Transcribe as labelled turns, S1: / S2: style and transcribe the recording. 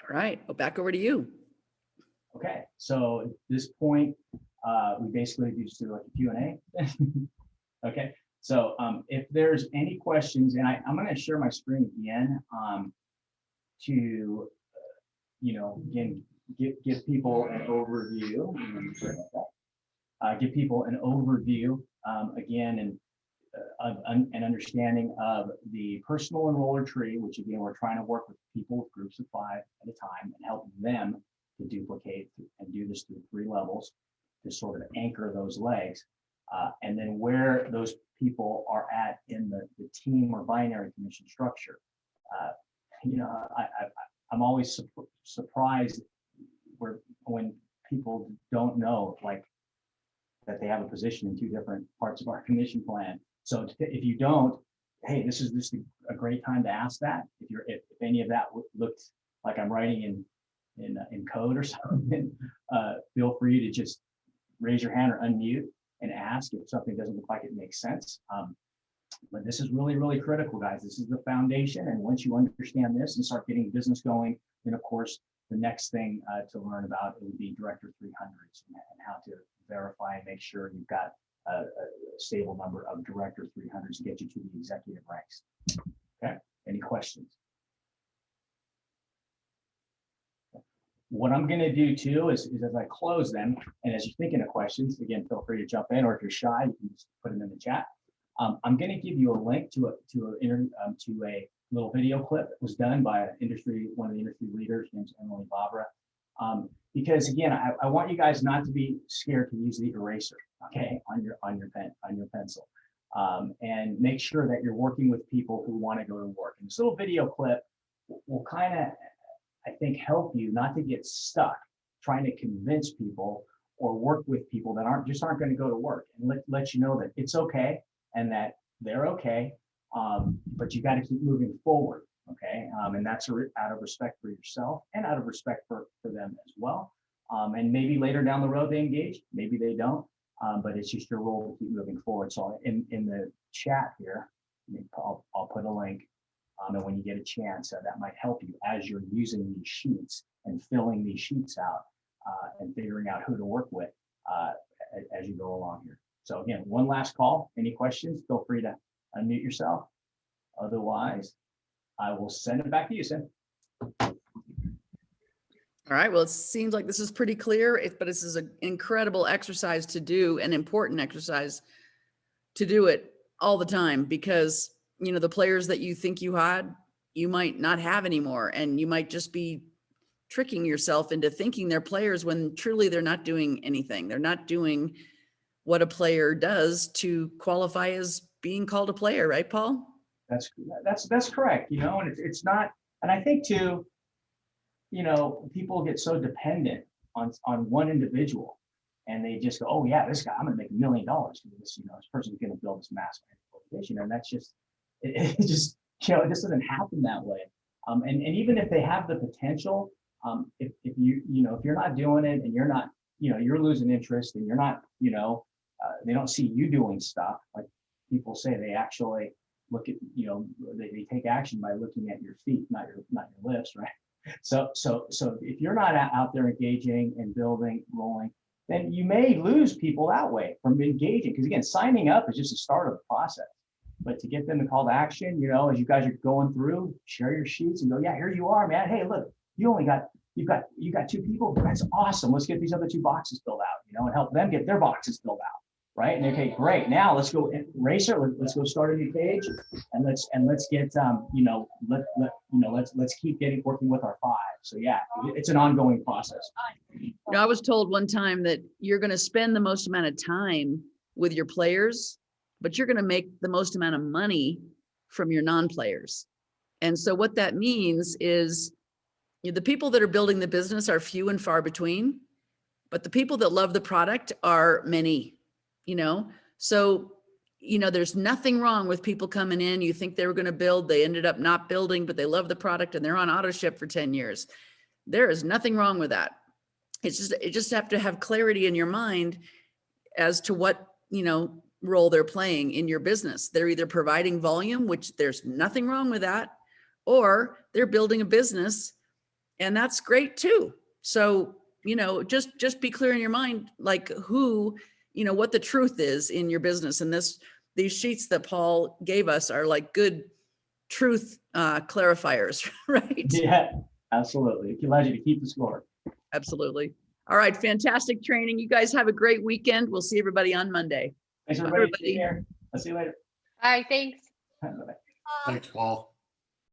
S1: All right, well, back over to you.
S2: Okay, so at this point, we basically just do like a Q&A. Okay, so if there's any questions, and I'm going to share my screen again to, again, give people an overview. Give people an overview again, and of an understanding of the personal enroller tree, which again, we're trying to work with people with groups of 5 at a time and help them to duplicate and do this through 3 levels to sort of anchor those legs. And then where those people are at in the team or binary commission structure. I'm always surprised when people don't know, like, that they have a position in 2 different parts of our commission plan. So if you don't, hey, this is just a great time to ask that. If any of that looked like I'm writing in code or something, feel free to just raise your hand or unmute and ask if something doesn't look like it makes sense. But this is really, really critical, guys. This is the foundation. And once you understand this and start getting business going, then of course, the next thing to learn about it would be Director 300s and how to verify and make sure you've got a stable number of Director 300s to get you to the executive ranks. Okay, any questions? What I'm going to do too is as I close them, and as you're thinking of questions, again, feel free to jump in, or if you're shy, you can just put them in the chat. I'm going to give you a link to a little video clip that was done by one of the industry leaders, named Emily Barbara. Because again, I want you guys not to be scared to use the eraser, okay, on your pencil, and make sure that you're working with people who want to go to work. And this little video clip will kind of, I think, help you not to get stuck trying to convince people or work with people that aren't going to go to work, and let you know that it's okay and that they're okay, but you got to keep moving forward. Okay, and that's out of respect for yourself and out of respect for them as well. And maybe later down the road they engage, maybe they don't, but it's just your role to keep moving forward. So in the chat here, I'll put a link, and when you get a chance, that might help you as you're using these sheets and filling these sheets out and figuring out who to work with as you go along here. So again, one last call. Any questions? Feel free to unmute yourself. Otherwise, I will send it back to you, Sim.
S1: All right, well, it seems like this is pretty clear, but this is an incredible exercise to do, an important exercise to do it all the time, because, the players that you think you had, you might not have anymore. And you might just be tricking yourself into thinking they're players when truly they're not doing anything. They're not doing what a player does to qualify as being called a player, right, Paul?
S2: That's correct. And it's not, and I think too, people get so dependent on one individual, and they just go, oh yeah, this guy, I'm going to make $1 million for this. This person's going to build this massive organization, and that's just, it just, it just doesn't happen that way. And even if they have the potential, if you're not doing it, and you're not, you're losing interest, and you're not, they don't see you doing stuff. Like people say, they actually look at, they take action by looking at your feet, not your lips, right? So if you're not out there engaging and building, rolling, then you may lose people that way from engaging. Because again, signing up is just the start of the process. But to get them to call to action, as you guys are going through, share your sheets and go, yeah, here you are, man. Hey, look, you've got 2 people. That's awesome. Let's get these other 2 boxes filled out, and help them get their boxes filled out. Right. And okay, great. Now let's go eraser. Let's go start a new page, and let's get let's keep working with our 5. So yeah, it's an ongoing process.
S1: I was told one time that you're going to spend the most amount of time with your players, but you're going to make the most amount of money from your non-players. And so what that means is the people that are building the business are few and far between, but the people that love the product are many. So, there's nothing wrong with people coming in. You think they were going to build, they ended up not building, but they love the product and they're on auto ship for 10 years. There is nothing wrong with that. It just have to have clarity in your mind as to what, role they're playing in your business. They're either providing volume, which there's nothing wrong with that, or they're building a business And that's great too. So, you know, just be clear in your mind, like who, you know, what the truth is in your business. And these sheets that Paul gave us are like good truth clarifiers, right?
S2: Yeah, absolutely. It allows you to keep the score.
S1: Absolutely. All right. Fantastic training. You guys have a great weekend. We'll see everybody on Monday.
S2: Thanks,
S1: Bye,
S2: everybody.
S1: everybody.
S2: Take care. I'll see you later.
S3: Bye, thanks.
S2: Bye-bye.
S4: Thanks, Paul.